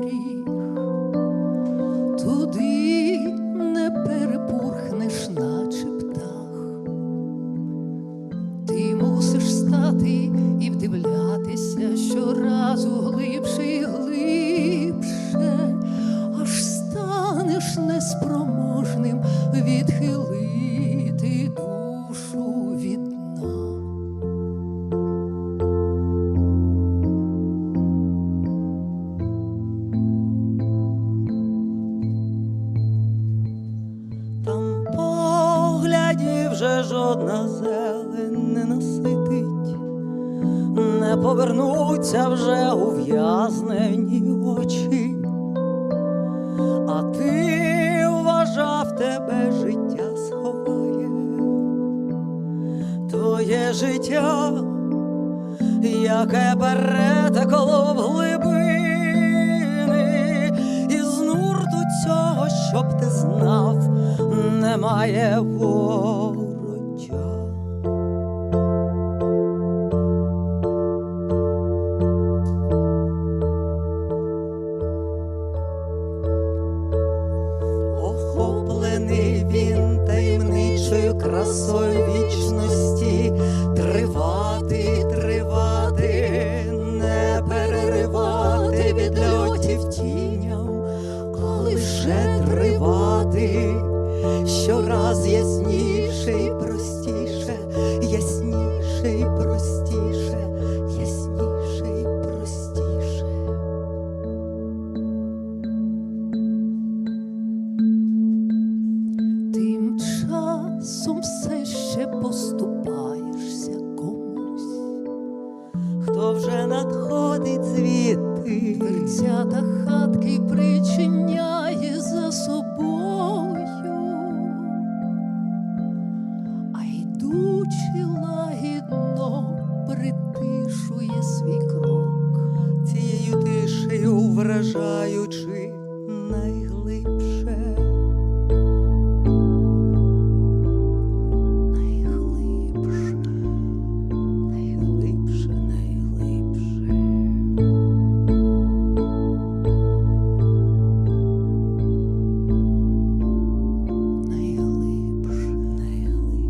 доріг, туди не перепорхнеш, наче птах. Ти мусиш стати і вдивлятися щоразу глибше і глибше, аж станеш неспроможним відхилити душу від дна. Там поглядів вже жодна зелень не наситить, не повернуться вже ув'язнені очі. А ти вважав, тебе життя сховає, твоє життя, яке перетекло в глибини, і з нурту цього, щоб ти знав, немає вороття. Охоплений він таємничою красою вічності, тривати, тривати, не переривати відльотів тіням, а лише тривати, щораз ясніше і простіше, ясніше і простіше, ясніше і простіше. Тим часом все ще поступаєшся комусь, Хто вже надходить звідти, дверцята хатки причиняє за собою, а йдучи лагідно притишує свій крок. цією тишею вражаючи найглибше. Найглибше, Найглибше, найглибше. найглибше. Найглибше, найглибше.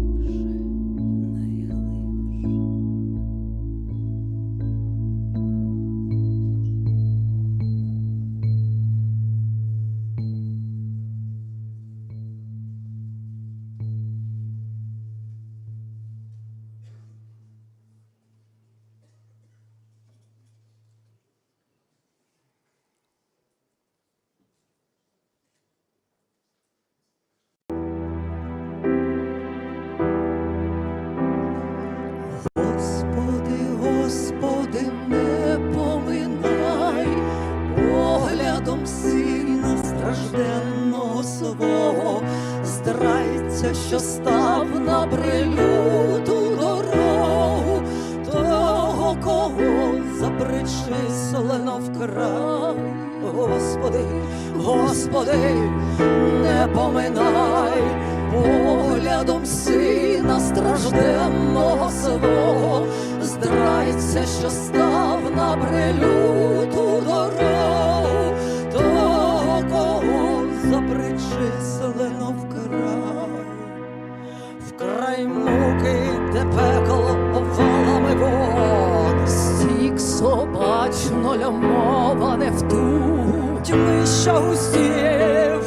Господи, Господи, не поминай поглядом сина стражденного свого, здрайця, що став на прилюту дорогу, того, кого запричислено вкрай. Господи, Господи, не поминай поглядом сина стражденного свого, здрайця, що став на прилюту дорогу, того, кого запричислено вкрай муки, де пекло валами вод, стік собачно лямоване в ту тьми, що густі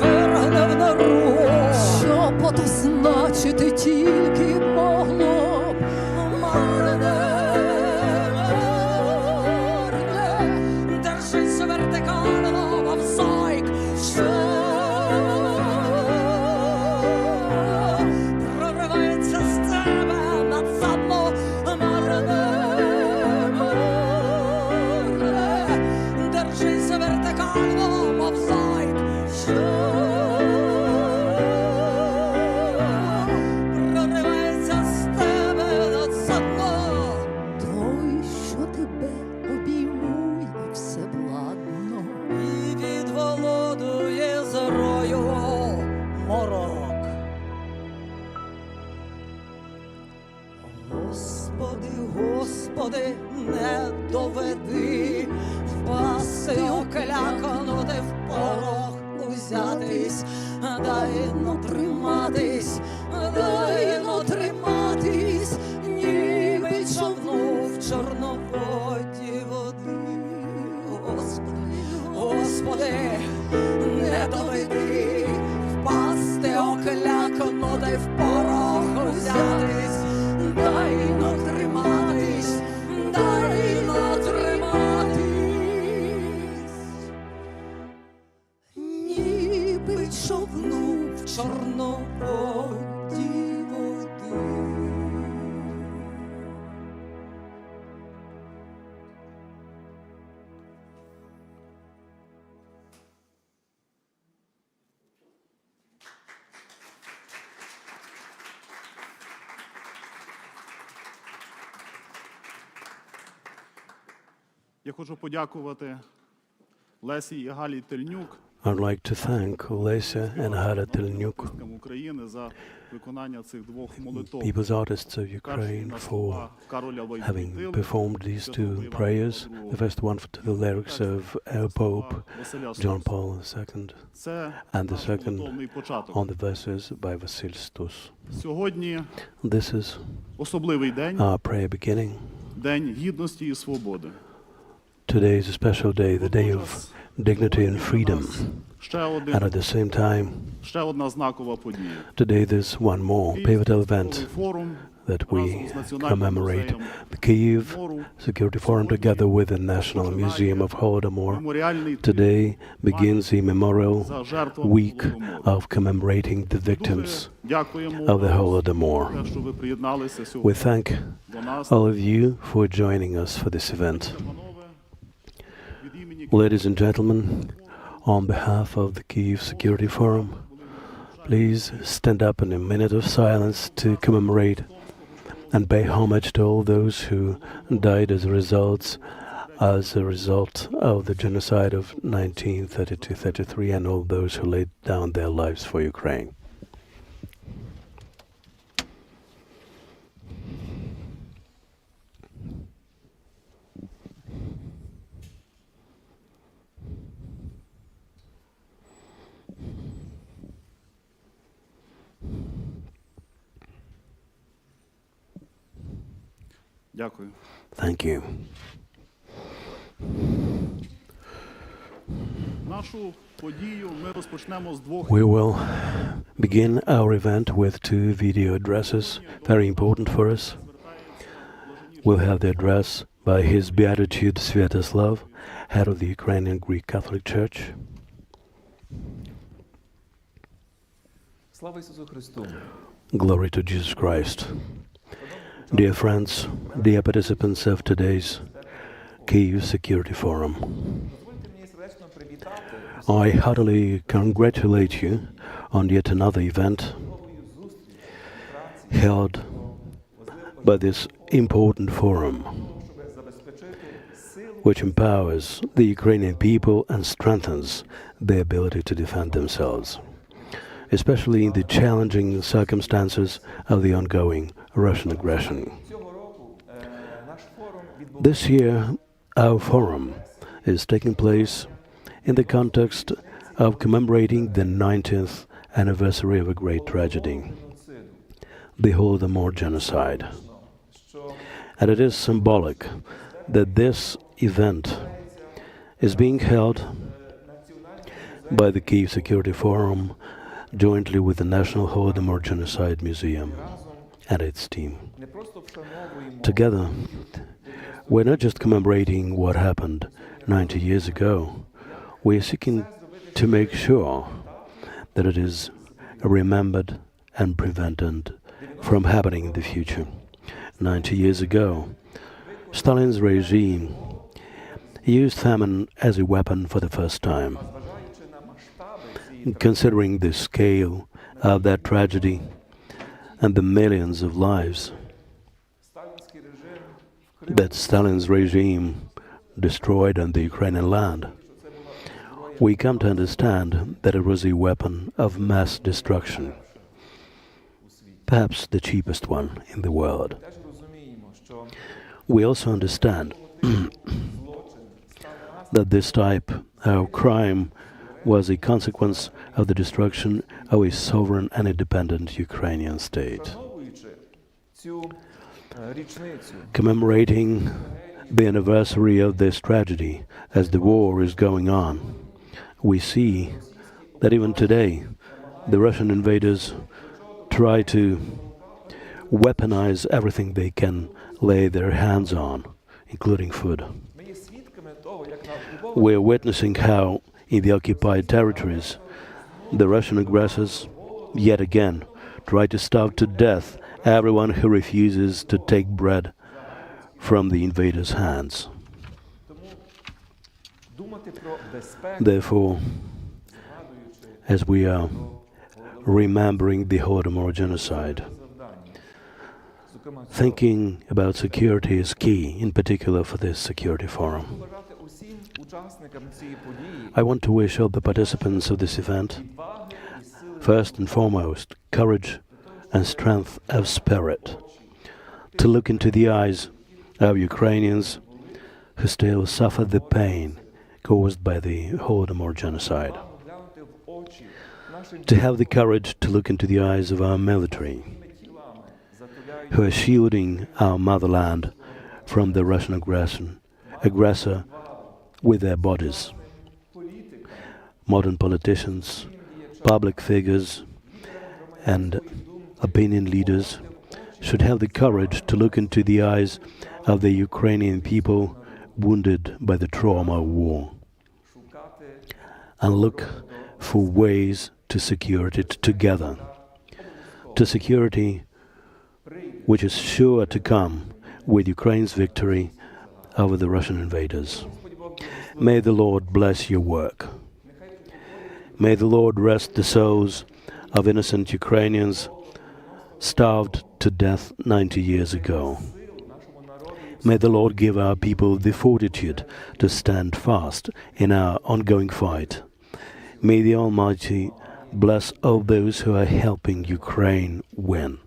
вергне в народ, що потозначити тільки могло б марне, держись вертикально, вовзайк, що проривається з тебе надзадно, марне, держись вертикально, вовзайк, що кликнути в порох узятись, дай но триматись, дай но триматись, ніби човну в чорноводі води. Господи, Господи, не доведи впасти, оклякнути в порох узятись, дай но триматись, дай но триматись, ніби човну в чорноводі води. Я хочу подякувати Лесі і Галі Тельнюк, I'd like to thank Olesya and Hala Telynyuk, України, за виконання цих двох молитов. people's artists of Ukraine, for having performed these two prayers. The first one to the lyrics of our Pope John Paul II, and the second on the verses by Vasyunyk. Сьогодні This is особливий день, our prayer beginning. День гідності і свободи. Today is a special day, the day of dignity and freedom. And at the same time, Ще одна знакова подія. today there's one more pivotal event Форум that we commemorate. The Kyiv Security Forum, together with the National Museum of Holodomor, today begins the memorial week of commemorating the victims of the Holodomor. We thank all of you for joining us for this event. Ladies and gentlemen, on behalf of the Kyiv Security Forum, please stand up in a minute of silence to commemorate and pay homage to all those who died as a result of the genocide of 1932-33, and all those who laid down their lives for Ukraine. Дякую. Thank you. Нашу подію ми розпочнемо з двох. We will begin our event with two video addresses, very important for us. We'll have the address by His Beatitude Sviatoslav, head of the Ukrainian Greek Catholic Church. Слава Ісусу Христу! Glory to Jesus Christ. Dear friends, dear participants of today's Kyiv Security Forum, Дозвольте мені сердечно привітати I heartily congratulate you on yet another event новою зустріч праці, held by this important forum, щоб забезпечити силу which empowers the Ukrainian people and strengthens their ability to defend themselves, especially in the challenging circumstances of the ongoing Russian aggression. цього року. Наш форум This year, our forum is taking place in the context of commemorating the 90th anniversary of a great tragedy, відбувається the Holodomor-Genocide. що And it is symbolic that this event is being held by the Kyiv Security Forum jointly with the National Holodomor-Genocide Museum and its team. не просто вшановуємо Together, we're not just commemorating what happened 90 years ago, we're seeking to make sure that it is remembered and prevented from happening in the future. 90 years ago, Stalin's regime used famine as a weapon for the first time. зважаючи на масштаби цієї Considering the scale of that tragedy and the millions of lives сталінський режим that Stalin's regime destroyed on the Ukrainian land, we come to understand that it was a weapon of mass destruction, perhaps the cheapest one in the world. теж розуміємо, що We also understand злочин став that this type of crime was a consequence of the destruction of a sovereign and independent Ukrainian state. Вшановуючи цю річницю, Commemorating the anniversary of this tragedy as the war is going on, we see that even today the Russian invaders try to weaponize everything they can lay their hands on, including food. ми є свідками того, як на окупованих We're witnessing how, in the occupied territories, the Russian aggressors, yet again, try to starve to death everyone who refuses to take bread from the invaders' hands. думати про безпеку, Therefore, згадуючи as we are remembering the Holodomor-Genocide, завдання, зокрема, thinking about security is key, in particular for this Security Forum. бажати усім учасникам цієї події I want to wish all the participants of this event, відваги і сили first and foremost, courage and strength of spirit, to look into the eyes of Ukrainians who still suffer the pain caused by the Holodomor-Genocide, глянути в очі нашим to have the courage to look into the eyes of our military, тілами, затуляючи who are shielding our motherland from the Russian aggressor with their bodies. політикам, Modern politicians, public figures, and opinion leaders should have the courage to look into the eyes of the Ukrainian people wounded by the trauma of war шукати and look for ways to secure it together, to security which is sure to come with Ukraine's victory over the Russian invaders. May the Lord bless your work. May the Lord rest the souls of innocent Ukrainians starved to death 90 years ago. May the Lord give our people the fortitude to stand fast in our ongoing fight. May the Almighty bless all those who are helping Ukraine win.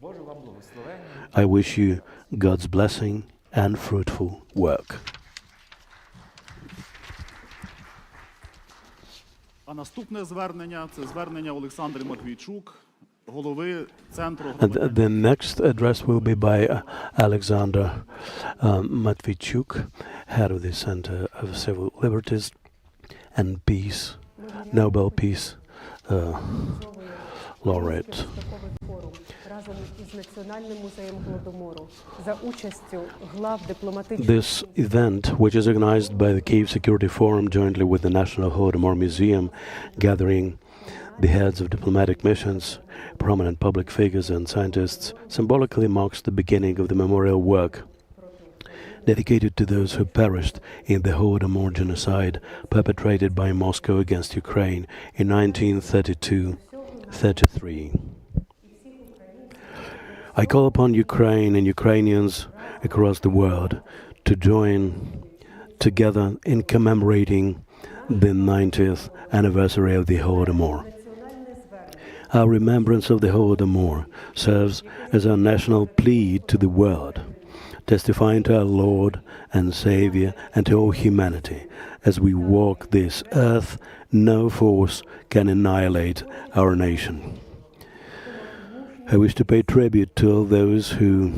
Боже вам благословення. I wish you God's blessing and fruitful work. А наступне звернення – це звернення Олександри Матвійчук, голови Центру And the next address will be by Oleksandra Matviychuk, head of the Center of Civil Liberties and Peace, Nobel Peace Laureate. Форум разом із Національним музеєм Голодомору за участю глав дипломатичних This event, which is organized by the Kyiv Security Forum jointly with the National Holodomor Museum, gathering the heads of diplomatic missions, prominent public figures and scientists, symbolically marks the beginning of the memorial work dedicated to those who perished in the Holodomor-Genocide perpetrated by Moscow against Ukraine in 1932-33. I call upon Ukraine and Ukrainians across the world to join together in commemorating the 90th anniversary of the Holodomor. Our remembrance of the Holodomor serves as our national plea to the world, testifying to our Lord and Savior and to all humanity. As we walk this earth, no force can annihilate our nation. I wish to pay tribute to all those who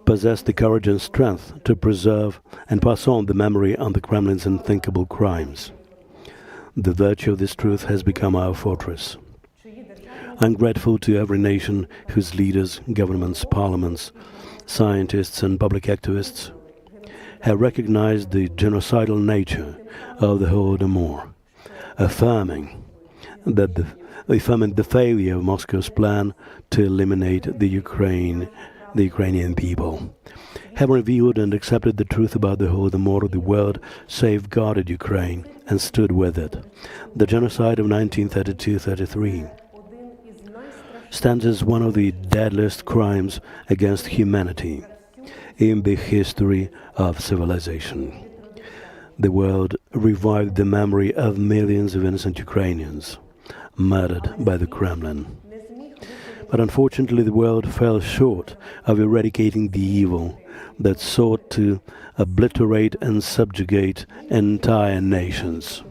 possess the courage and strength to preserve and pass on the memory of the Kremlin's unthinkable crimes. The virtue of this truth has become our fortress. I'm grateful to every nation whose leaders, governments, parliaments, scientists and public activists have recognized the genocidal nature of the Holodomor, affirming the failure of Moscow's plan to eliminate the Ukrainian people. Having revealed and accepted the truth about the Holodomor, the world safeguarded Ukraine and stood with it. The genocide of 1932-33 stands as one of the deadliest crimes against humanity in the history of civilization. The world revived the memory of millions of innocent Ukrainians murdered by the Kremlin. But unfortunately, the world fell short of eradicating the evil that sought to obliterate and subjugate entire nations.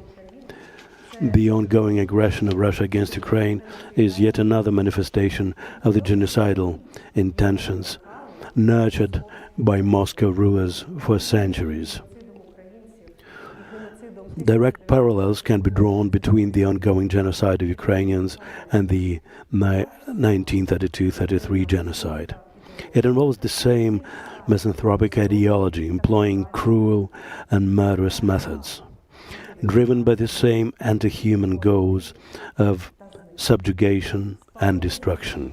The ongoing aggression of Russia against Ukraine is yet another manifestation of the genocidal intentions nurtured by Moscow rulers for centuries. Direct parallels can be drawn between the ongoing genocide of Ukrainians and the 1932-33 genocide. It involves the same misanthropic ideology, employing cruel and murderous methods, driven by the same anti-human goals of subjugation and destruction.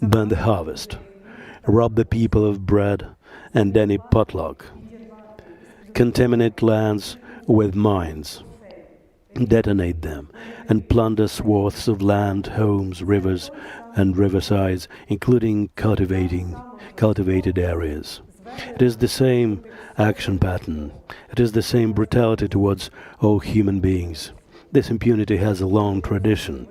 Burn the harvest, rob the people of bread and any potluck, contaminate lands with mines, detonate them, and plunder swaths of land, homes, rivers, and riversides, including cultivated areas. It is the same action pattern. It is the same brutality towards all human beings. This impunity has a long tradition.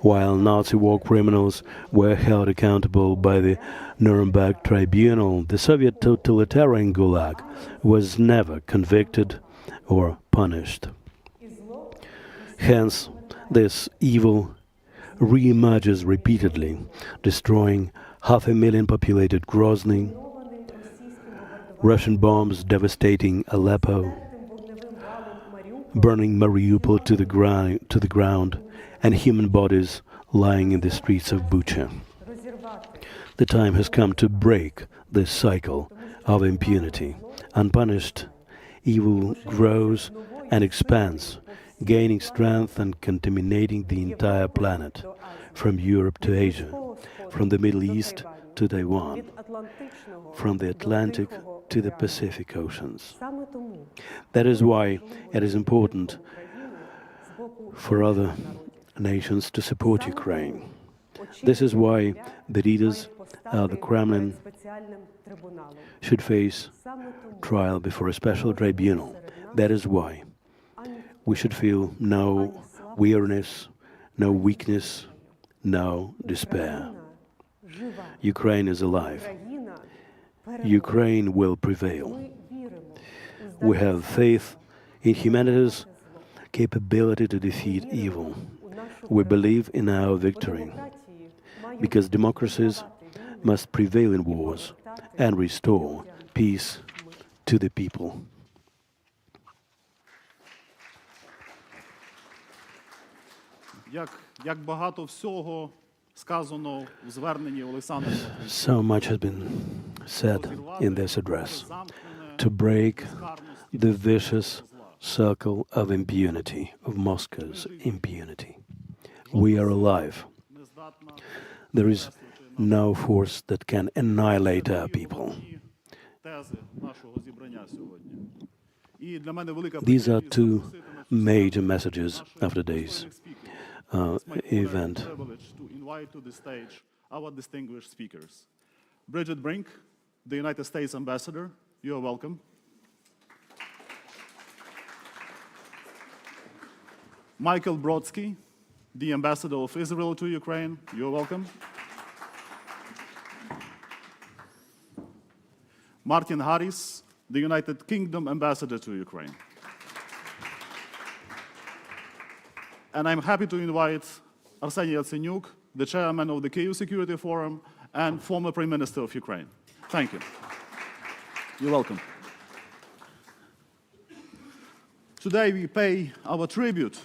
While Nazi war criminals were held accountable by the Nuremberg Tribunal, the Soviet totalitarian Gulag was never convicted or punished. Hence, this evil re-emerges repeatedly, destroying 500,000 populated Grozny, Russian bombs devastating Aleppo, burning Mariupol to the ground, and human bodies lying in the streets of Bucha. The time has come to break this cycle of impunity. Unpunished, evil grows and expands, gaining strength and contaminating the entire planet, from Europe to Asia, from the Middle East to Taiwan, from the Atlantic to the Pacific Oceans. That is why it is important for other nations to support Ukraine. This is why the leaders of the Kremlin should face trial before a special tribunal. That is why we should feel no weariness, no weakness, no despair. Ukraine is alive. Ukraine will prevail. We have faith in humanity's capability to defeat evil. We believe in our victory, because democracies must prevail in wars and restore peace to the people. Як багато всього сказано в зверненні Олександра Матвійчука. So much has been said in this address to break the vicious circle of impunity, of Moscow's impunity. We are alive. There is no force that can annihilate our people. These are two major messages of today's event. To invite to the stage our distinguished speakers. Bridget Brink, the United States Ambassador, you are welcome. Michael Brodsky, the Ambassador of Israel to Ukraine, you are welcome. Martin Harris, the United Kingdom Ambassador to Ukraine. And I'm happy to invite Arseniy Yatsenyuk, the chairman of the Kyiv Security Forum and former Prime Minister of Ukraine. Thank you. You're welcome. Today we pay our tribute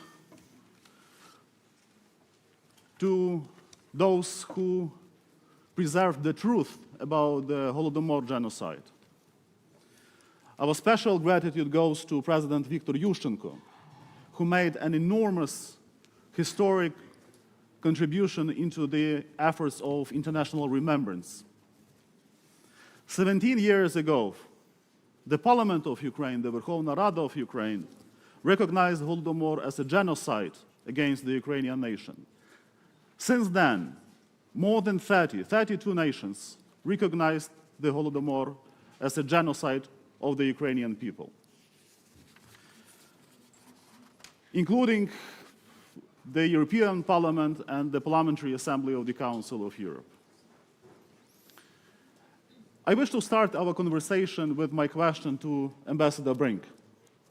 to those who preserved the truth about the Holodomor-Genocide. Our special gratitude goes to President Viktor Yushchenko, who made an enormous historic contribution into the efforts of international remembrance. 17 years ago, the Parliament of Ukraine, the Verkhovna Rada of Ukraine, recognized Holodomor as a genocide against the Ukrainian nation. Since then, more than 32 nations recognized the Holodomor as a genocide of the Ukrainian people, including the European Parliament, and the Parliamentary Assembly of the Council of Europe. I wish to start our conversation with my question to Ambassador Brink.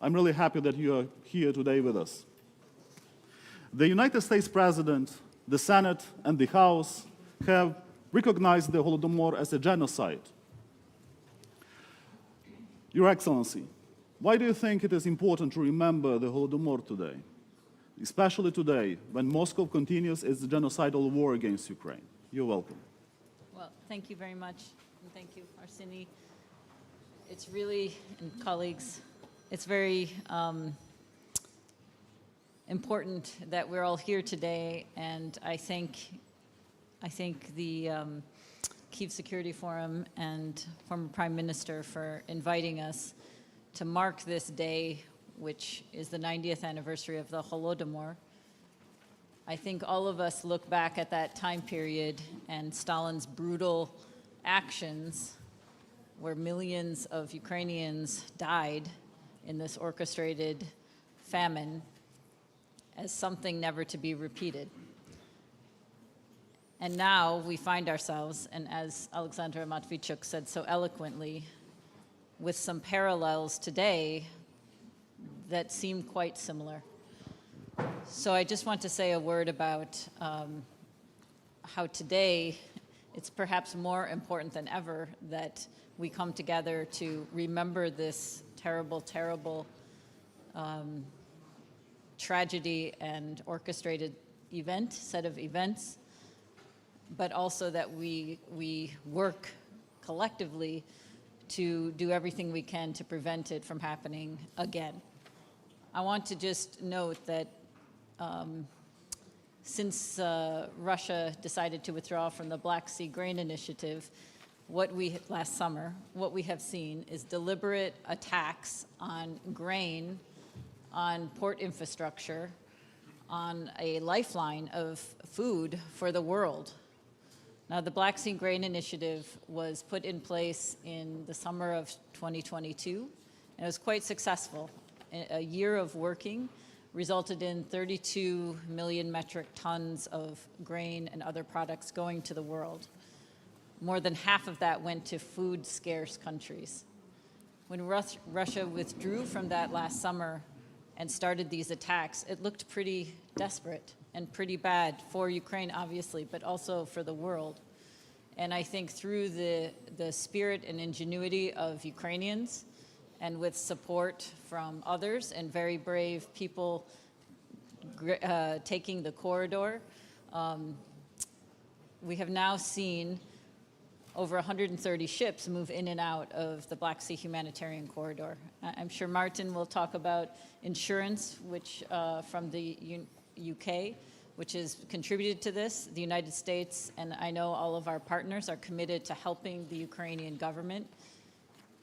I'm really happy that you are here today with us. The United States President, the Senate, and the House have recognized the Holodomor as a genocide. Your Excellency, why do you think it is important to remember the Holodomor today, especially today when Moscow continues its genocidal war against Ukraine? You're welcome. Well, thank you very much, and thank you, Arseniy. It's really, and colleagues, it's very important that we're all here today, and I thank the Kyiv Security Forum and former Prime Minister for inviting us to mark this day, which is the 90th anniversary of the Holodomor. I think all of us look back at that time period and Stalin's brutal actions where millions of Ukrainians died in this orchestrated famine as something never to be repeated. And now we find ourselves, and as Oleksandra Matviychuk said so eloquently, with some parallels today that seem quite similar. So I just want to say a word about how today it's perhaps more important than ever that we come together to remember this terrible, terrible tragedy and orchestrated set of events, but also that we work collectively to do everything we can to prevent it from happening again. I want to just note that since Russia decided to withdraw from the Black Sea Grain Initiative last summer, what we have seen is deliberate attacks on grain, on port infrastructure, on a lifeline of food for the world. Now, the Black Sea Grain Initiative was put in place in the summer of 2022, and it was quite successful. A year of working resulted in 32 million metric tons of grain and other products going to the world. More than half of that went to food-scarce countries. When Russia withdrew from that last summer and started these attacks, it looked pretty desperate and pretty bad for Ukraine, obviously, but also for the world. And I think through the spirit and ingenuity of Ukrainians, and with support from others and very brave people taking the corridor, we have now seen over 130 ships move in and out of the Black Sea humanitarian corridor. I'm sure Martin will talk about insurance, which from the UK, which has contributed to this. The United States, and I know all of our partners, are committed to helping the Ukrainian government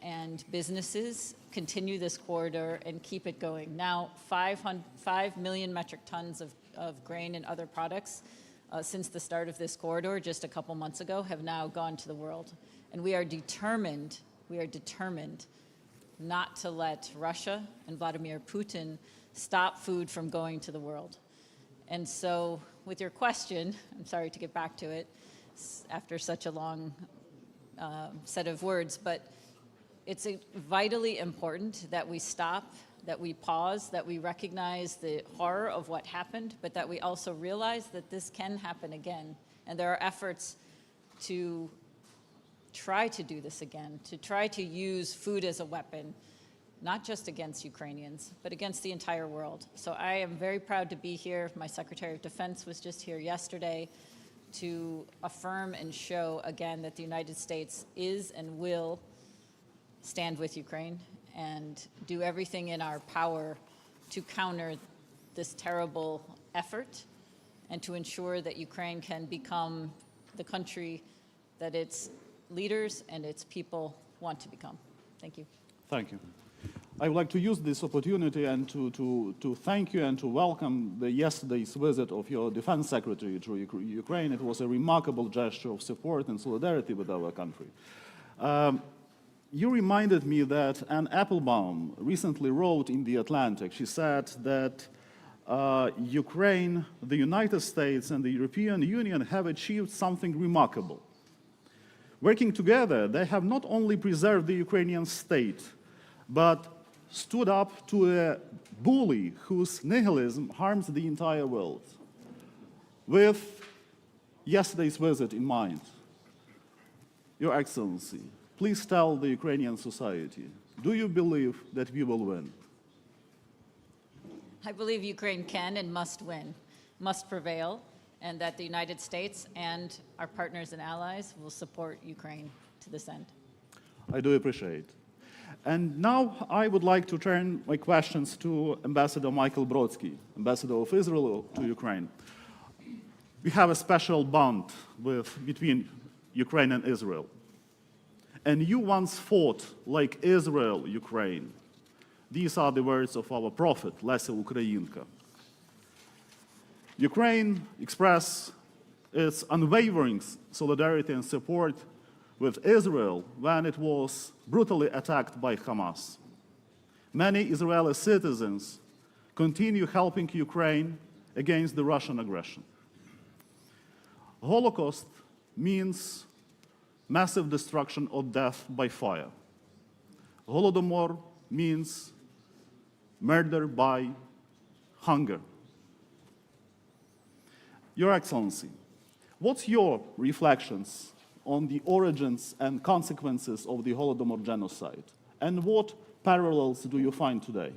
and businesses continue this corridor and keep it going. Now, 5 million metric tons of grain and other products since the start of this corridor just a couple months ago have now gone to the world. And we are determined not to let Russia and Vladimir Putin stop food from going to the world. And so with your question, I'm sorry to get back to it after such a long set of words, but it's vitally important that we stop, that we pause, that we recognize the horror of what happened, but that we also realize that this can happen again. And there are efforts to try to do this again, to try to use food as a weapon, not just against Ukrainians, but against the entire world. So I am very proud to be here. My Secretary of Defense was just here yesterday to affirm and show again that the United States is and will stand with Ukraine and do everything in our power to counter this terrible effort and to ensure that Ukraine can become the country that its leaders and its people want to become. Thank you. Thank you. I would like to use this opportunity and to thank you and to welcome yesterday's visit of your Defense Secretary to Ukraine. It was a remarkable gesture of support and solidarity with our country. You reminded me that Anne Applebaum recently wrote in The Atlantic. She said that Ukraine, the United States, and the European Union have achieved something remarkable. Working together, they have not only preserved the Ukrainian state, but stood up to a bully whose nihilism harms the entire world. With yesterday's visit in mind, Your Excellency, please tell the Ukrainian society, do you believe that we will win? I believe Ukraine can and must win, must prevail, and that the United States and our partners and allies will support Ukraine to this end. I do appreciate. And now I would like to turn my questions to Ambassador Michael Brodsky, Ambassador of Israel to Ukraine. We have a special bond between Ukraine and Israel. And you once fought like Israel, Ukraine. These are the words of our prophet, Леся Українка. Ukraine expressed its unwavering solidarity and support with Israel when it was brutally attacked by Hamas. Many Israeli citizens continue helping Ukraine against the Russian aggression. Holocaust means massive destruction or death by fire. Holodomor means murder by hunger. Your Excellency, what's your reflections on the origins and consequences of the Holodomor-Genocide? And what parallels do you find today?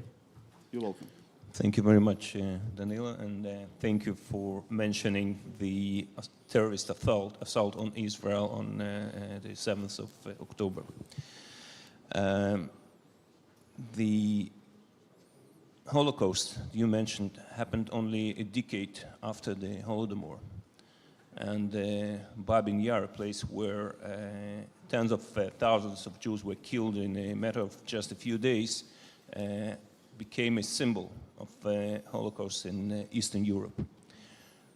You're welcome. Thank you very much, Danila, and thank you for mentioning the terrorist assault on Israel on the 7th of October. The Holocaust you mentioned happened only a decade after the Holodomor. And Babin Yar, a place where tens of thousands of Jews were killed in a matter of just a few days, became a symbol of Holocaust in Eastern Europe.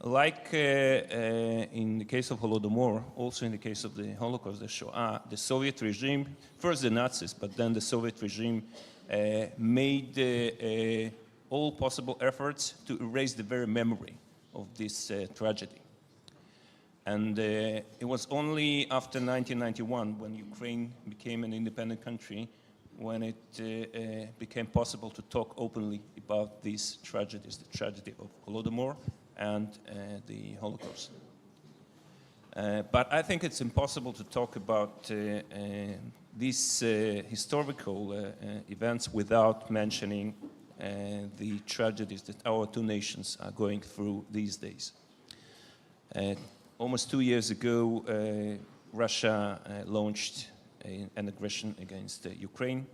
Like in the case of Holodomor, also in the case of the Holocaust, the Shoah, the Soviet regime, first the Nazis, but then the Soviet regime made all possible efforts to erase the very memory of this tragedy. And it was only after 1991, when Ukraine became an independent country, when it became possible to talk openly about these tragedies, the tragedy of Holodomor and the Holocaust. But I think it's impossible to talk about these historical events without mentioning the tragedies that our two nations are going through these days. Almost 2 years ago, Russia launched an aggression against Ukraine,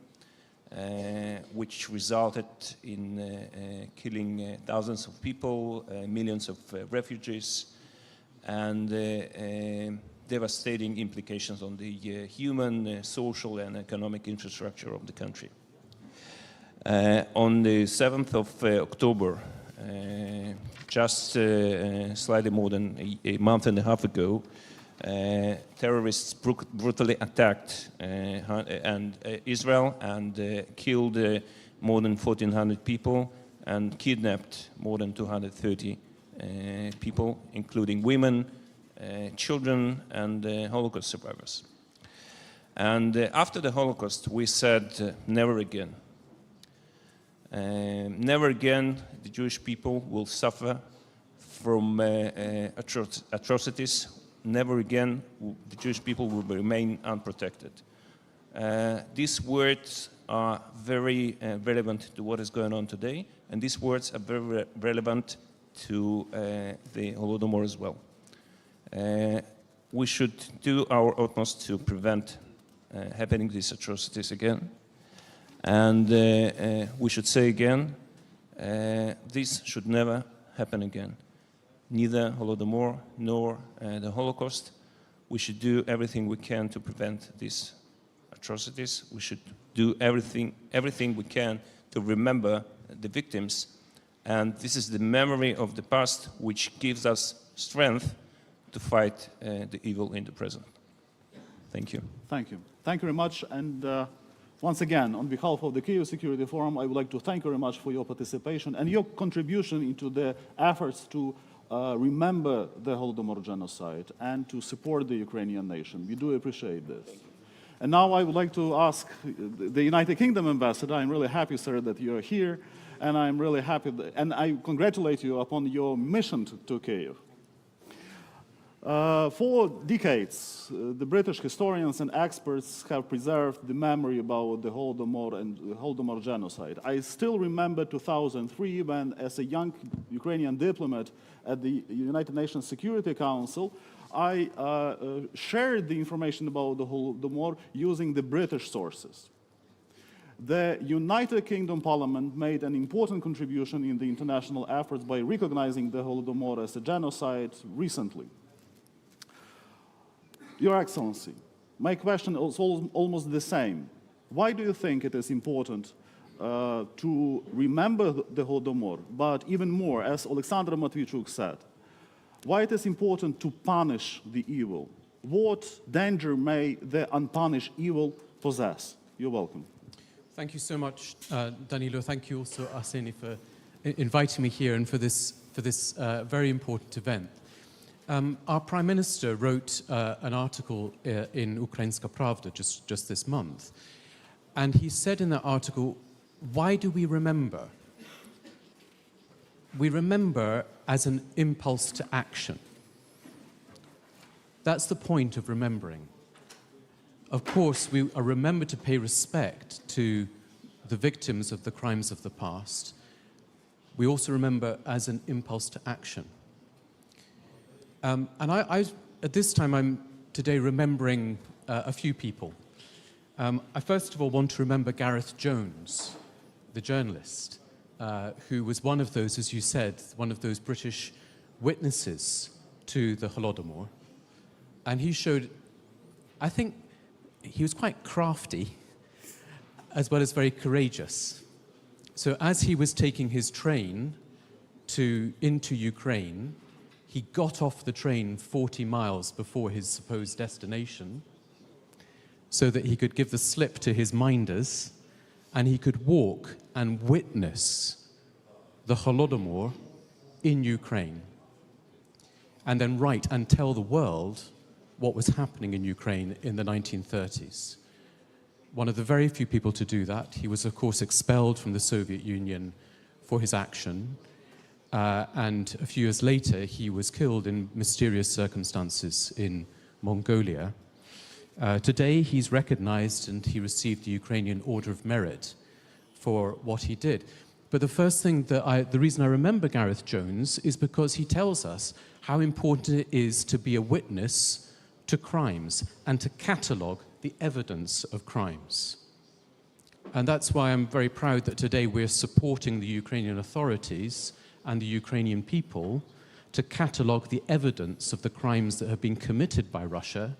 which resulted in killing thousands of people, millions of refugees, and devastating implications on the human, social, and economic infrastructure of the country. On the 7th of October, just slightly more than a month and a half ago, terrorists brutally attacked Israel and killed more than 1,400 people and kidnapped more than 230 people, including women, children, and Holocaust survivors. And after the Holocaust, we said, never again. Never again the Jewish people will suffer from atrocities. Never again the Jewish people will remain unprotected. These words are very relevant to what is going on today, and these words are very relevant to the Holodomor as well. We should do our utmost to prevent happening these atrocities again. And we should say again, this should never happen again. Neither Holodomor nor the Holocaust. We should do everything we can to prevent these atrocities. We should do everything we can to remember the victims. And this is the memory of the past which gives us strength to fight the evil in the present. Thank you. Thank you. Thank you very much. And Once again, on behalf of the Kyiv Security Forum, I would like to thank you very much for your participation and your contribution into the efforts to remember the Holodomor-Genocide and to support the Ukrainian nation. We do appreciate this. And now I would like to ask the United Kingdom ambassador. I'm really happy, sir, that you're here, and I'm really happy, and I congratulate you upon your mission to Kyiv. For decades, the British historians and experts have preserved the memory about the Holodomor and the Holodomor-Genocide. I still remember 2003 when, as a young Ukrainian diplomat at the United Nations Security Council, I shared the information about the Holodomor using the British sources. The United Kingdom Parliament made an important contribution in the international efforts by recognizing the Holodomor as a genocide recently. Your Excellency, my question is almost the same. Why do you think it is important to remember the Holodomor, but even more, as Oleksandra Matviychuk said, why it is important to punish the evil? What danger may the unpunished evil possess? You're welcome. Thank you so much, Danilo. Thank you also, Arseniy, for inviting me here and for this very important event. Our Prime Minister wrote an article in Ukrainska Pravda just this month, and he said in that article, why do we remember? We remember as an impulse to action. That's the point of remembering. Of course, we are remembered to pay respect to the victims of the crimes of the past. We also remember as an impulse to action. And at this time, I'm today remembering a few people. I first of all want to remember Gareth Jones, the journalist, who was one of those, as you said, one of those British witnesses to the Holodomor. And he showed, I think, he was quite crafty, as well as very courageous. So as he was taking his train into Ukraine, he got off the train 40 miles before his supposed destination so that he could give the slip to his minders and he could walk and witness the Holodomor in Ukraine and then write and tell the world what was happening in Ukraine in the 1930s. One of the very few people to do that. He was, of course, expelled from the Soviet Union for his action. And a few years later, he was killed in mysterious circumstances in Mongolia. Today, he's recognized and he received the Ukrainian Order of Merit for what he did. But the first thing the reason I remember Gareth Jones is because he tells us how important it is to be a witness to crimes and to catalogue the evidence of crimes. And that's why I'm very proud that today we're supporting the Ukrainian authorities and the Ukrainian people to catalogue the evidence of the crimes that have been committed by Russia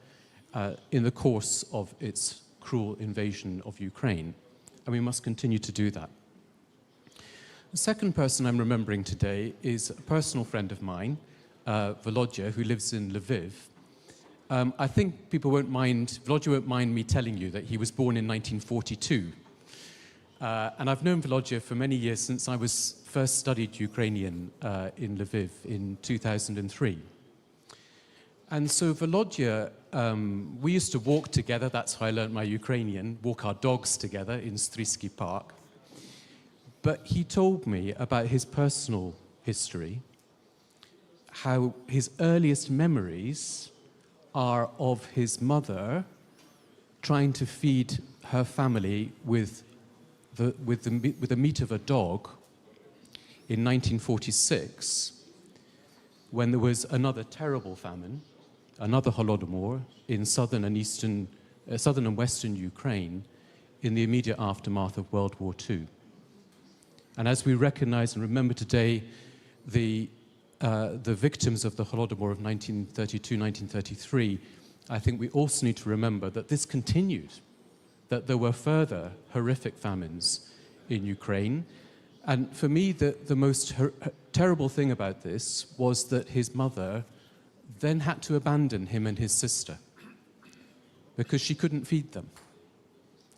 in the course of its cruel invasion of Ukraine. And we must continue to do that. The second person I'm remembering today is a personal friend of mine, Volodya, who lives in Lviv. I think Volodya won't mind me telling you that he was born in 1942. And I've known Volodya for many years, since I first studied Ukrainian in Lviv in 2003. And so Volodya, we used to walk together, that's how I learned my Ukrainian, walk our dogs together in Strysky Park. But he told me about his personal history, how his earliest memories are of his mother trying to feed her family with the meat of a dog in 1946, when there was another terrible famine, another Holodomor in southern and western Ukraine in the immediate aftermath of World War II. And as we recognize and remember today the victims of the Holodomor of 1932, 1933, I think we also need to remember that this continued, that there were further horrific famines in Ukraine. And for me, the most terrible thing about this was that his mother then had to abandon him and his sister because she couldn't feed them.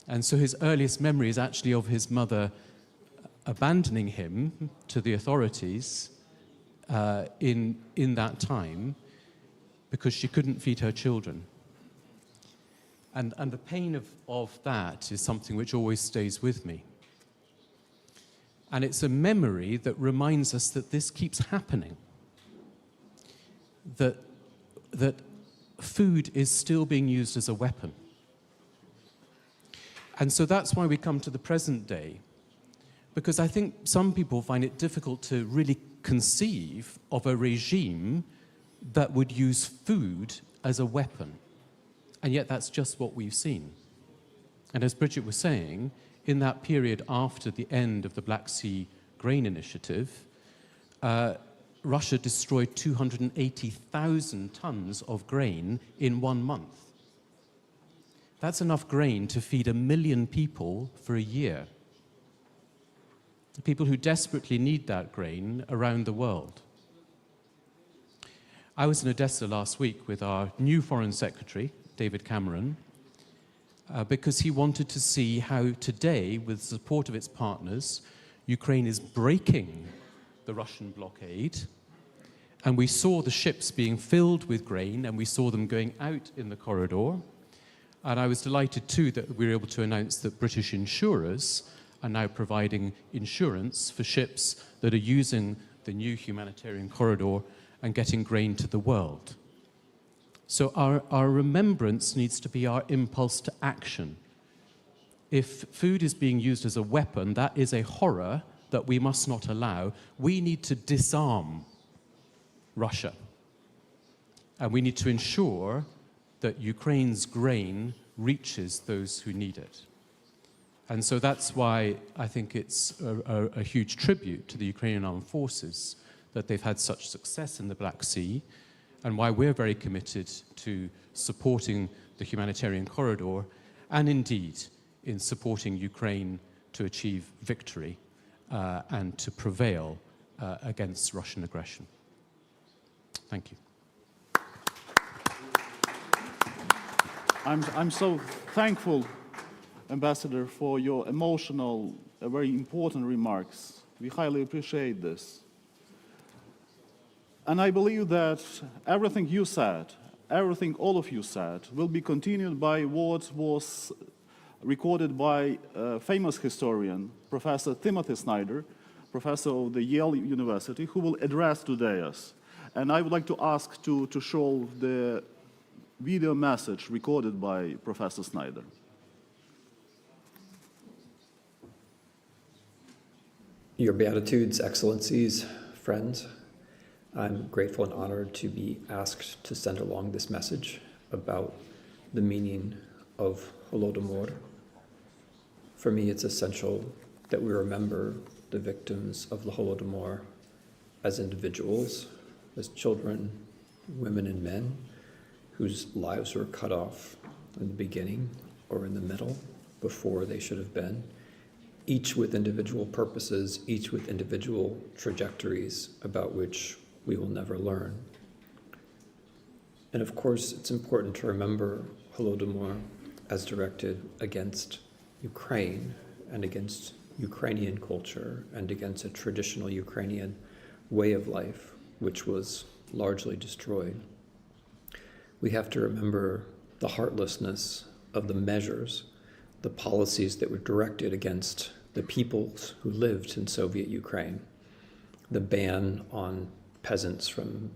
And so his earliest memory is actually of his mother abandoning him to the authorities in that time because she couldn't feed her children. And the pain of that is something which always stays with me. And it's a memory that reminds us that this keeps happening, that food is still being used as a weapon. And so that's why we come to the present day, because I think some people find it difficult to really conceive of a regime that would use food as a weapon. And yet that's just what we've seen. And as Bridget was saying, in that period after the end of the Black Sea Grain Initiative, Russia destroyed 280,000 tons of grain in 1 month. That's enough grain to feed 1 million people for a year. People who desperately need that grain around the world. I was in Odessa last week with our new Foreign Secretary, David Cameron, because he wanted to see how today, with the support of its partners, Ukraine is breaking the Russian blockade. And we saw the ships being filled with grain, and we saw them going out in the corridor. And I was delighted, too, that we were able to announce that British insurers are now providing insurance for ships that are using the new humanitarian corridor and getting grain to the world. So our remembrance needs to be our impulse to action. If food is being used as a weapon, that is a horror that we must not allow. We need to disarm Russia. And we need to ensure that Ukraine's grain reaches those who need it. And so that's why I think it's a huge tribute to the Ukrainian armed forces that they've had such success in the Black Sea, and why we're very committed to supporting the humanitarian corridor, and indeed in supporting Ukraine to achieve victory and to prevail against Russian aggression. Thank you. I'm so thankful, Ambassador, for your emotional, very important remarks. We highly appreciate this. And I believe that everything you said, everything all of you said, will be continued by what was recorded by a famous historian, Professor Timothy Snyder, professor of the Yale University, who will address today us. And I would like to ask to show the video message recorded by Professor Snyder. Your Beatitudes, Excellencies, friends, I'm grateful and honored to be asked to send along this message about the meaning of Holodomor. For me, it's essential that we remember the victims of the Holodomor as individuals, as children, women, and men whose lives were cut off in the beginning or in the middle before they should have been, each with individual purposes, each with individual trajectories about which we will never learn. And of course, it's important to remember Holodomor as directed against Ukraine and against Ukrainian culture and against a traditional Ukrainian way of life, which was largely destroyed. We have to remember the heartlessness of the measures, the policies that were directed against the peoples who lived in Soviet Ukraine, the ban on peasants from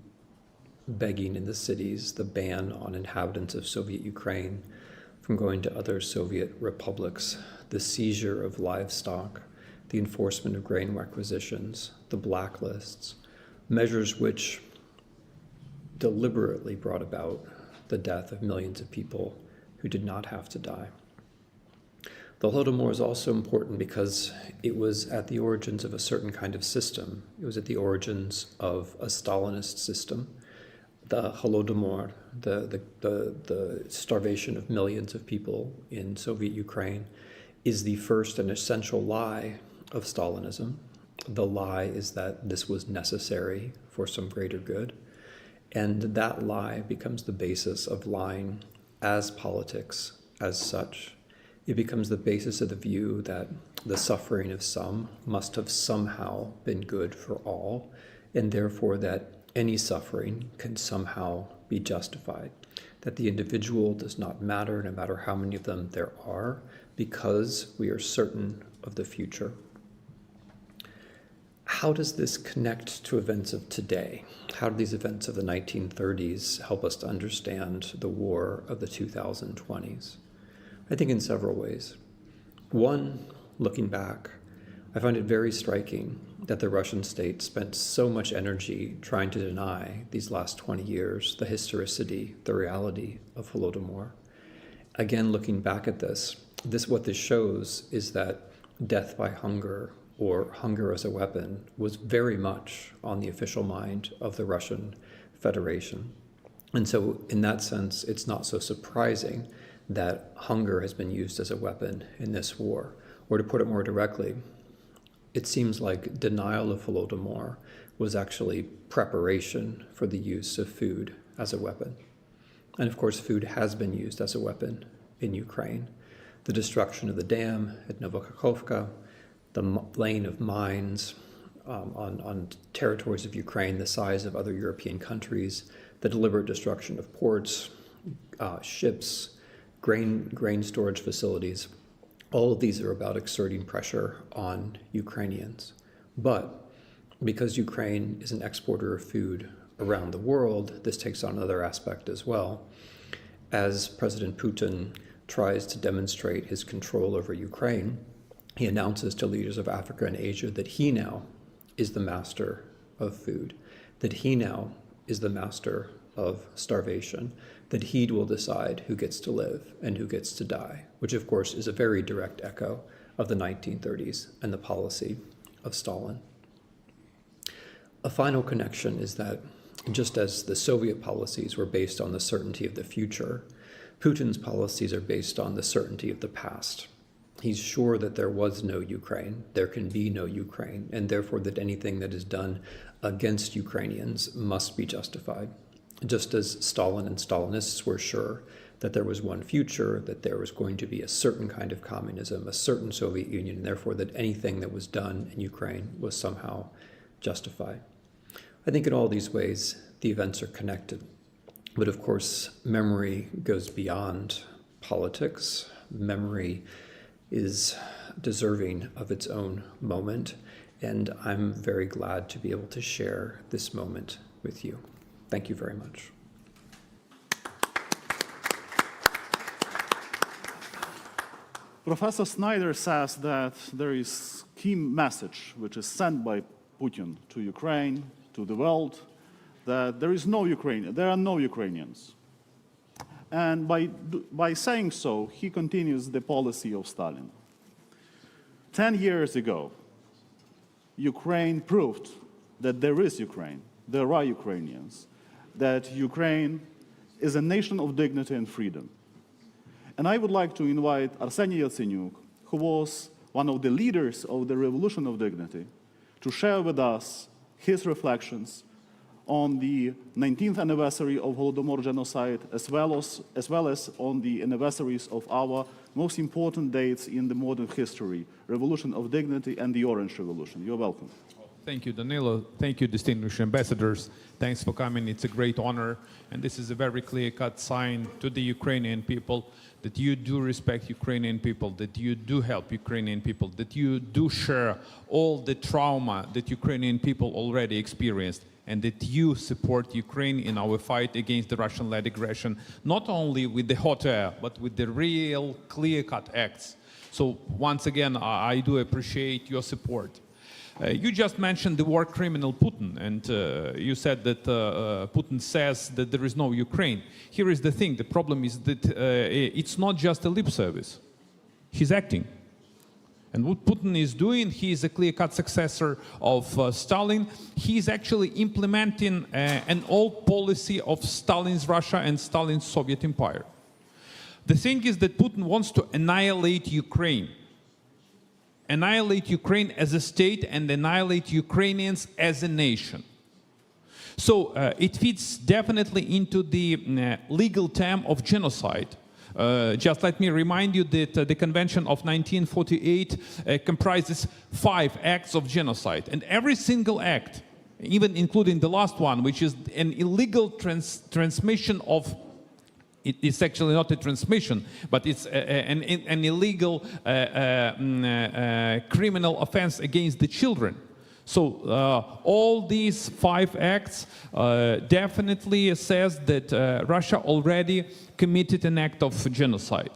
begging in the cities, the ban on inhabitants of Soviet Ukraine from going to other Soviet republics, the seizure of livestock, the enforcement of grain requisitions, the blacklists, measures which deliberately brought about the death of millions of people who did not have to die. The Holodomor is also important because it was at the origins of a certain kind of system. It was at the origins of a Stalinist system. The Holodomor, the starvation of millions of people in Soviet Ukraine, is the first and essential lie of Stalinism. The lie is that this was necessary for some greater good. And that lie becomes the basis of lying as politics, as such. it becomes the basis of the view that the suffering of some must have somehow been good for all, and therefore that any suffering can somehow be justified, that the individual does not matter, no matter how many of them there are, because we are certain of the future. How does this connect to events of today? How do these events of the 1930s help us to understand the war of the 2020s? I think in several ways. One, looking back, I find it very striking that the Russian state spent so much energy trying to deny these last 20 years the historicity, the reality of Holodomor. Again, looking back at this, what this shows is that death by hunger, or hunger as a weapon, was very much on the official mind of the Russian Federation. And so in that sense, it's not so surprising that hunger has been used as a weapon in this war. Or to put it more directly, it seems like denial of Holodomor was actually preparation for the use of food as a weapon. And of course, food has been used as a weapon in Ukraine. The destruction of the dam at Novokakhovka, the laying of mines on territories of Ukraine the size of other European countries, the deliberate destruction of ports, ships, grain storage facilities. All of these are about exerting pressure on Ukrainians. But because Ukraine is an exporter of food around the world, this takes on another aspect as well. As President Putin tries to demonstrate his control over Ukraine, he announces to leaders of Africa and Asia that he now is the master of food, that he now is the master of starvation, that he will decide who gets to live and who gets to die, which of course is a very direct echo of the 1930s and the policy of Stalin. A final connection is that just as the Soviet policies were based on the certainty of the future, Putin's policies are based on the certainty of the past. He's sure that there was no Ukraine, there can be no Ukraine, and therefore that anything that is done against Ukrainians must be justified. Just as Stalin and Stalinists were sure that there was one future, that there was going to be a certain kind of communism, a certain Soviet Union, and therefore that anything that was done in Ukraine was somehow justified. I think in all these ways, the events are connected. But of course, memory goes beyond politics. Memory is deserving of its own moment, and I'm very glad to be able to share this moment with you. Thank you very much. Professor Snyder says that there is a key message which is sent by Putin to Ukraine, to the world, that there is no Ukraine, there are no Ukrainians. And by saying so, he continues the policy of Stalin. 10 years ago, Ukraine proved that there is Ukraine, there are Ukrainians, that Ukraine is a nation of dignity and freedom. And I would like to invite Arseniy Yatsenyuk, who was one of the leaders of the Revolution of Dignity, to share with us his reflections on the 19th anniversary of Holodomor-Genocide, as well as on the anniversaries of our most important dates in the modern history, Revolution of Dignity and the Orange Revolution. You're welcome. Thank you, Danilo. Thank you, distinguished ambassadors. Thanks for coming. It's a great honor. And this is a very clear-cut sign to the Ukrainian people that you do respect Ukrainian people, that you do help Ukrainian people, that you do share all the trauma that Ukrainian people already experienced, and that you support Ukraine in our fight against the Russian-led aggression, not only with the hot air, but with the real clear-cut acts. So once again, I do appreciate your support. You just mentioned the war criminal Putin, and you said that Putin says that there is no Ukraine. Here is the thing, the problem is that it's not just a lip service. He's acting. And what Putin is doing, he is a clear-cut successor of Stalin. He is actually implementing an old policy of Stalin's Russia and Stalin's Soviet Empire. The thing is that Putin wants to annihilate Ukraine. Annihilate Ukraine as a state and annihilate Ukrainians as a nation. So it fits definitely into the legal term of genocide. Just let me remind you that the Convention of 1948 comprises 5 acts of genocide. And every single act, even including the last one, which is an illegal transmission of, it's actually not a transmission, but it's an illegal criminal offense against the children. So all these 5 acts definitely says that Russia already committed an act of genocide.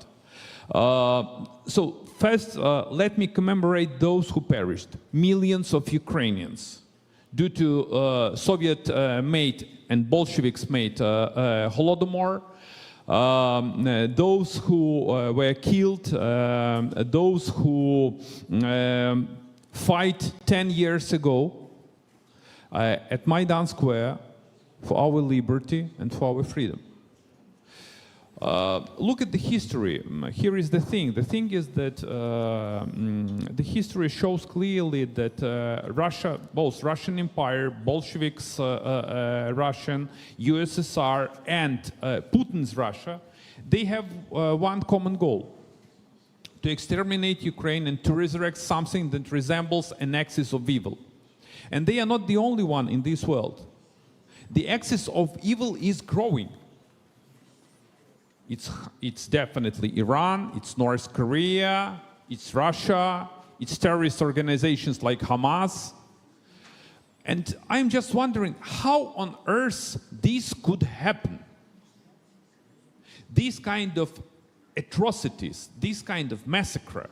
So first, let me commemorate those who perished, millions of Ukrainians, due to Soviet-made and Bolsheviks-made Holodomor. Those who were killed, those who fight 10 years ago at Maidan Square for our liberty and for our freedom. Look at the history. Here is the thing. The thing is that the history shows clearly that Russia, both Russian Empire, Bolsheviks Russian, USSR, and Putin's Russia, they have one common goal: to exterminate Ukraine and to resurrect something that resembles an axis of evil. And they are not the only one in this world. The axis of evil is growing. It's definitely Iran, it's North Korea, it's Russia, it's terrorist organizations like Hamas. And I'm just wondering how on earth this could happen. These kind of atrocities, this kind of massacre,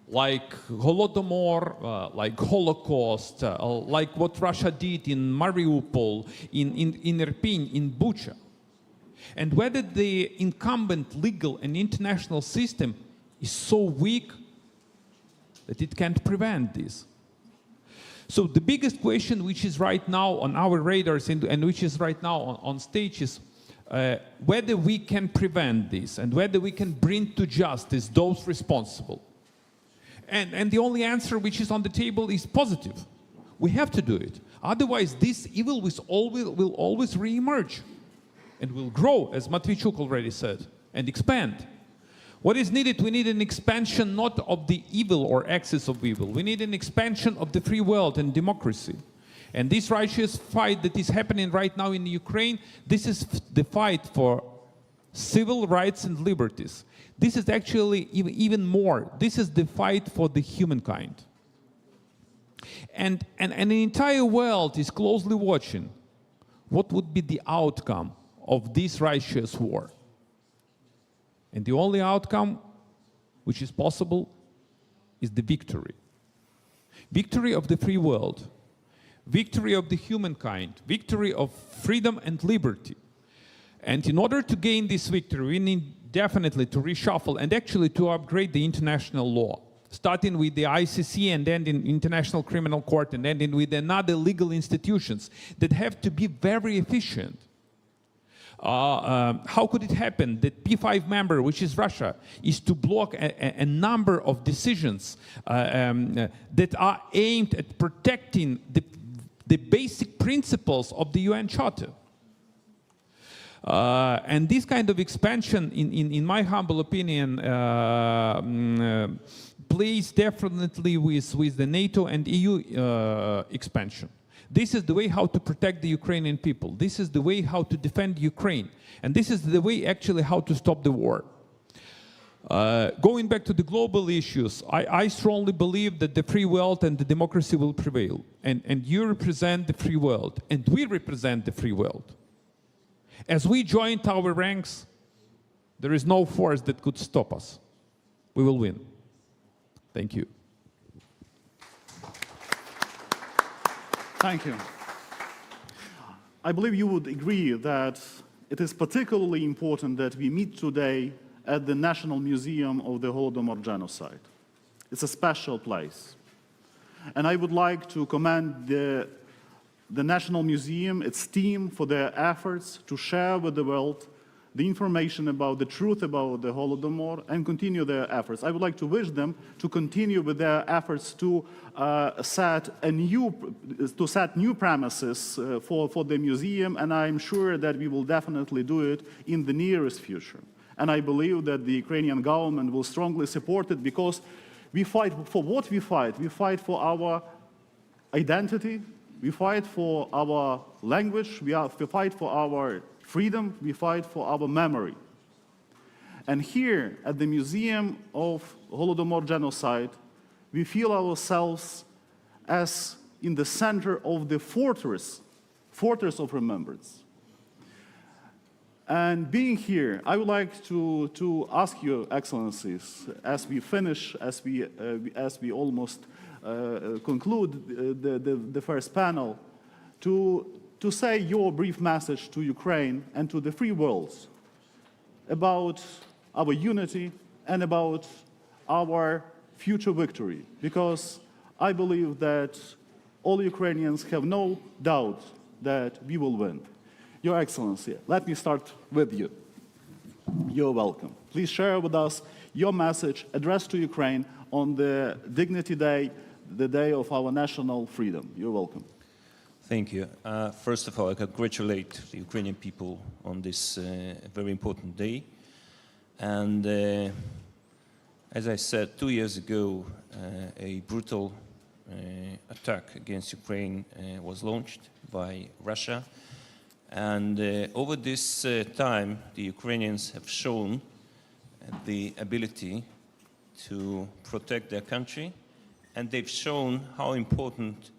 like Holodomor, like Holocaust, like what Russia did in Mariupol, in Irpin, in Bucha, and whether the incumbent legal and international system is so weak that it can't prevent this. So the biggest question which is right now on our radars and which is right now on stage is whether we can prevent this and whether we can bring to justice those responsible. And the only answer which is on the table is positive. We have to do it. Otherwise, this evil will always re-emerge and will grow, as Matviichuk already said, and expand. What is needed? We need an expansion not of the evil or axis of evil. We need an expansion of the free world and democracy. And this righteous fight that is happening right now in Ukraine, this is the fight for civil rights and liberties. This is actually even more. This is the fight for the humankind. And the entire world is closely watching what would be the outcome of this righteous war. And the only outcome which is possible is the victory. Victory of the free world. Victory of the humankind. Victory of freedom and liberty. And in order to gain this victory, we need definitely to reshuffle and actually to upgrade the international law, starting with the ICC and then in International Criminal Court and ending with another legal institutions that have to be very efficient. How could it happen that P5 member, which is Russia, is to block a number of decisions that are aimed at protecting the basic principles of the UN Charter? And this kind of expansion, in my humble opinion, plays definitely with the NATO and EU expansion. This is the way how to protect the Ukrainian people. This is the way how to defend Ukraine. And this is the way actually how to stop the war. Going back to the global issues, I strongly believe that the free world and the democracy will prevail. And you represent the free world. And we represent the free world. As we joined our ranks, there is no force that could stop us. We will win. Thank you. Thank you. I believe you would agree that it is particularly important that we meet today at the National Museum of the Holodomor-Genocide. It's a special place. And I would like to commend the National Museum, its team, for their efforts to share with the world the information about the truth about the Holodomor and continue their efforts. I would like to wish them to continue with their efforts to set new premises for the museum, and I'm sure that we will definitely do it in the nearest future. And I believe that the Ukrainian government will strongly support it, because we fight for what we fight. We fight for our identity, we fight for our language, we fight for our freedom, we fight for our memory. And here at the Museum of Holodomor-Genocide, we feel ourselves as in the center of the fortress of remembrance. And being here, I would like to ask Your Excellencies, as we finish, as we almost conclude the first panel, to say your brief message to Ukraine and to the free world about our unity and about our future victory, because I believe that all Ukrainians have no doubt that we will win. Your Excellency, let me start with you. You're welcome. Please share with us your message addressed to Ukraine on the Dignity Day, the day of our national freedom. You're welcome. Thank you. First of all, I congratulate the Ukrainian people on this very important day. And as I said, 2 years ago, a brutal attack against Ukraine was launched by Russia. And over this time, the Ukrainians have shown the ability to protect their country, and they've shown how important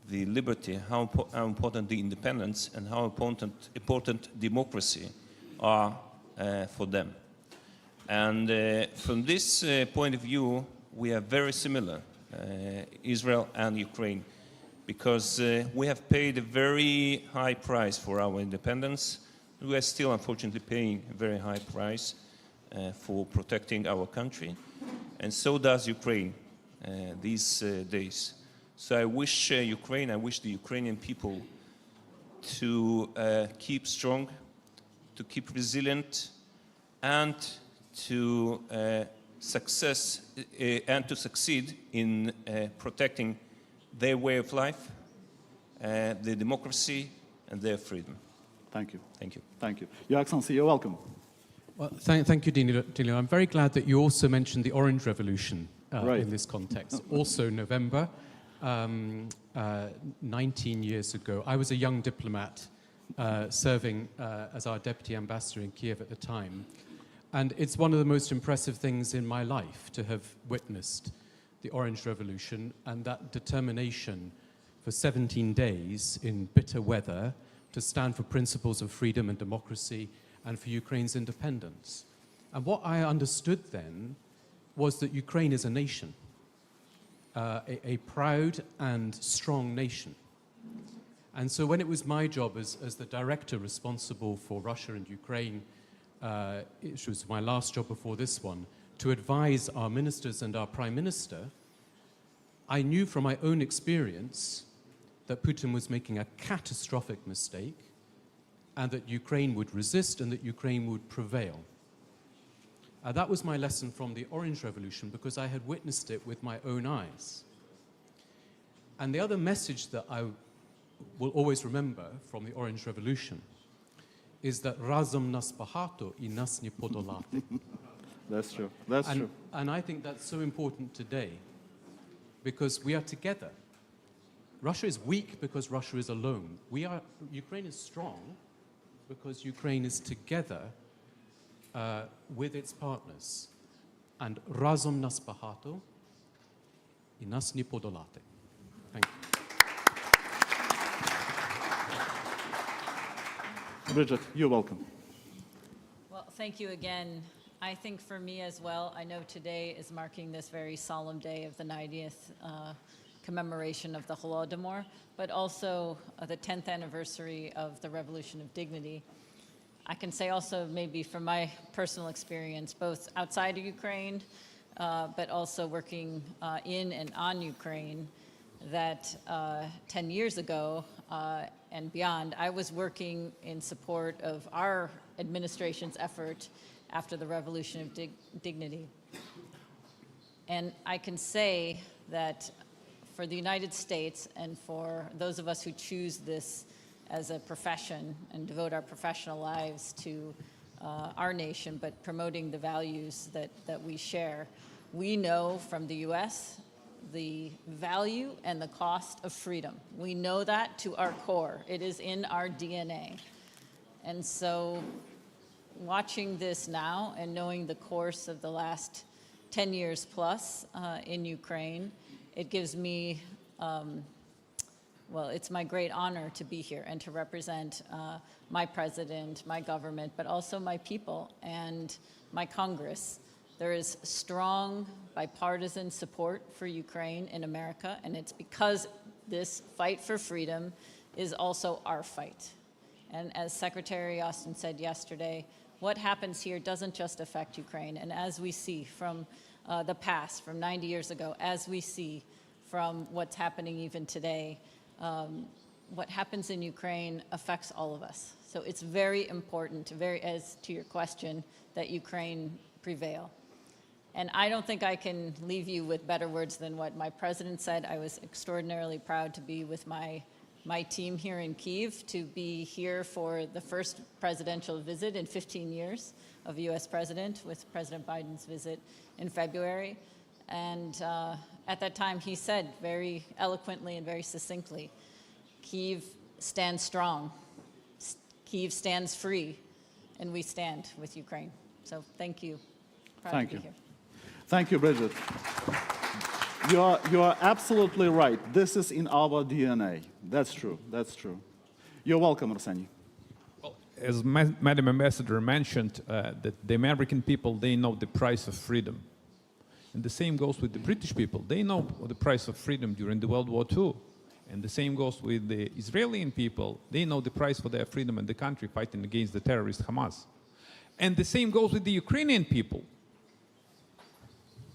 the liberty, how important the independence, and how important democracy are for them. And from this point of view, we are very similar, Israel and Ukraine, because we have paid a very high price for our independence. We are still, unfortunately, paying a very high price for protecting our country, and so does Ukraine these days. So I wish Ukraine, I wish the Ukrainian people to keep strong, to keep resilient, and to succeed in protecting their way of life, their democracy, and their freedom. Thank you. Thank you. Thank you. Your Excellency, you're welcome. Well, thank you, Danilo. I'm very glad that you also mentioned the Orange Revolution Right. in this context. Also, November, 19 years ago, I was a young diplomat serving as our deputy ambassador in Kyiv at the time. And it's one of the most impressive things in my life to have witnessed the Orange Revolution and that determination for 17 days in bitter weather to stand for principles of freedom and democracy and for Ukraine's independence. And what I understood then was that Ukraine is a nation, a proud and strong nation. And so when it was my job as the director responsible for Russia and Ukraine, it was my last job before this one, to advise our ministers and our prime minister, I knew from my own experience that Putin was making a catastrophic mistake and that Ukraine would resist and that Ukraine would prevail. That was my lesson from the Orange Revolution because I had witnessed it with my own eyes. And the other message that I will always remember from the Orange Revolution is that razom nas bahato I nas nie podolati. That's true. That's true. And I think that's so important today because we are together. Russia is weak because Russia is alone. Ukraine is strong because Ukraine is together with its partners. And razom nas bahato I nas nie podolati. Thank you. Bridget, you're welcome. Well, thank you again. I think for me as well, I know today is marking this very solemn day of the 90th commemoration of the Holodomor, but also the 10th anniversary of the Revolution of Dignity. I can say also maybe from my personal experience, both outside of Ukraine, but also working in and on Ukraine, that 10 years ago and beyond, I was working in support of our administration's effort after the Revolution of Dignity. And I can say that for the United States and for those of us who choose this as a profession and devote our professional lives to our nation, but promoting the values that we share, we know from the US the value and the cost of freedom. We know that to our core. It is in our DNA. And so watching this now and knowing the course of the last 10 years plus in Ukraine, it gives me, well, it's my great honor to be here and to represent my president, my government, but also my people and my Congress. There is strong bipartisan support for Ukraine in America, and it's because this fight for freedom is also our fight. And as Secretary Austin said yesterday, what happens here doesn't just affect Ukraine. And as we see from the past, from 90 years ago, as we see from what's happening even today, what happens in Ukraine affects all of us. So it's very important, as to your question, that Ukraine prevail. And I don't think I can leave you with better words than what my president said. I was extraordinarily proud to be with my team here in Kyiv, to be here for the first presidential visit in 15 years of a US president, with President Biden's visit in February. And at that time, he said very eloquently and very succinctly, Kyiv stands strong, Kyiv stands free, and we stand with Ukraine. So thank you. Proud Thank to you. be here. Thank you, Bridget. You are absolutely right. This is in our DNA. That's true. That's true. You're welcome, Arseniy. Well, as Madam Ambassador mentioned, that the American people, they know the price of freedom. And the same goes with the British people. They know the price of freedom during the World War II. And the same goes with the Israeli people. They know the price for their freedom in the country fighting against the terrorist Hamas. And the same goes with the Ukrainian people.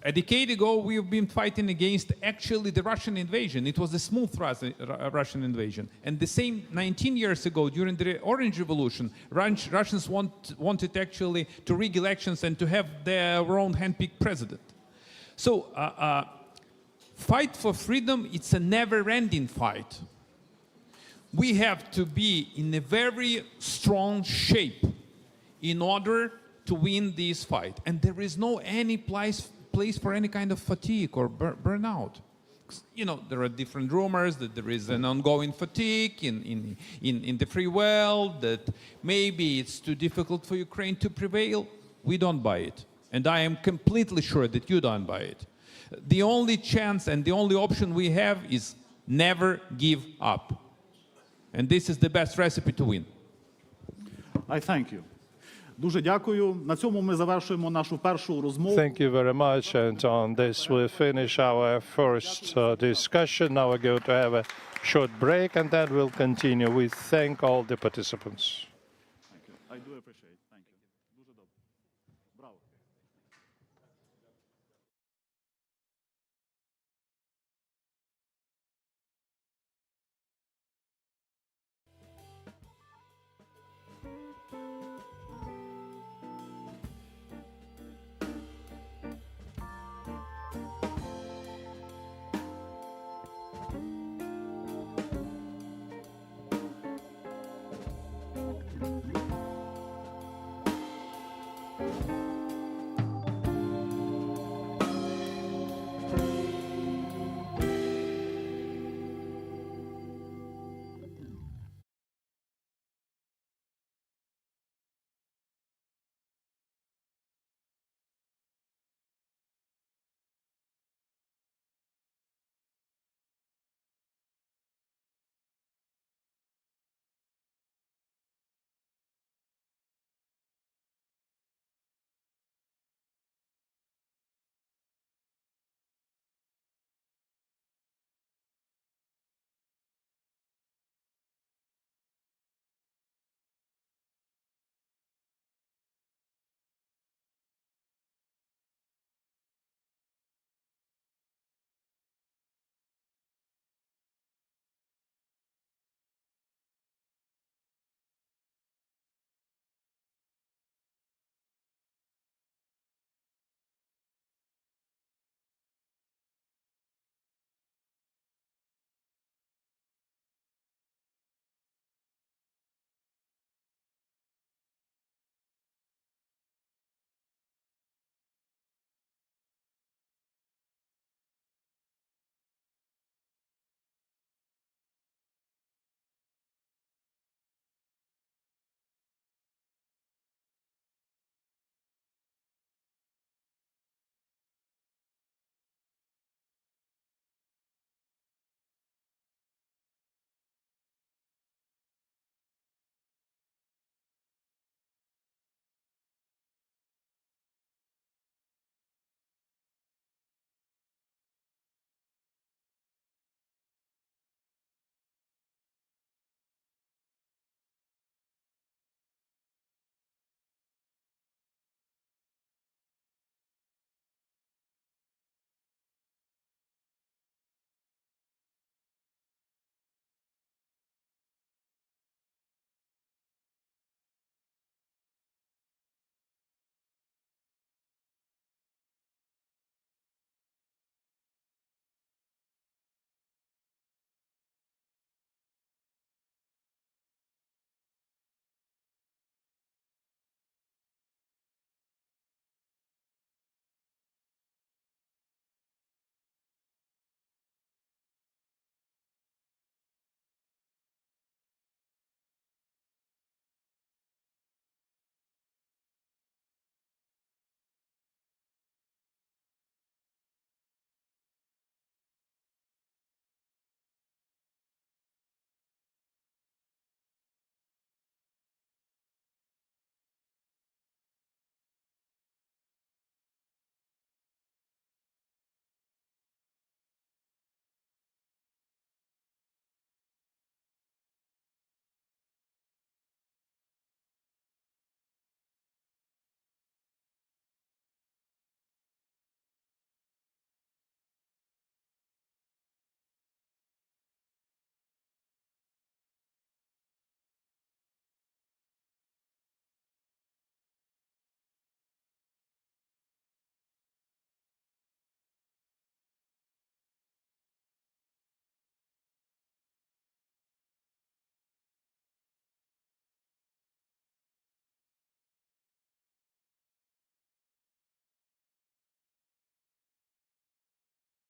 A decade ago, we've been fighting against actually the Russian invasion. It was a smooth Russian invasion. And the same 19 years ago, during the Orange Revolution, Russians wanted actually to rig elections and to have their own hand-picked president. So fight for freedom, it's a never-ending fight. We have to be in a very strong shape in order to win this fight. And there is no any place for any kind of fatigue or burnout. You know, there are different rumors that there is an ongoing fatigue in the free world, that maybe it's too difficult for Ukraine to prevail. We don't buy it. And I am completely sure that you don't buy it. The only chance and the only option we have is never give up. And this is the best recipe to win. I thank you. Дуже дякую. На цьому ми завершуємо нашу першу розмову. Thank you very much. And on this, we finish our first discussion. Now we're going to have a short break, and then we'll continue. We thank all the participants. Thank you. I do appreciate it.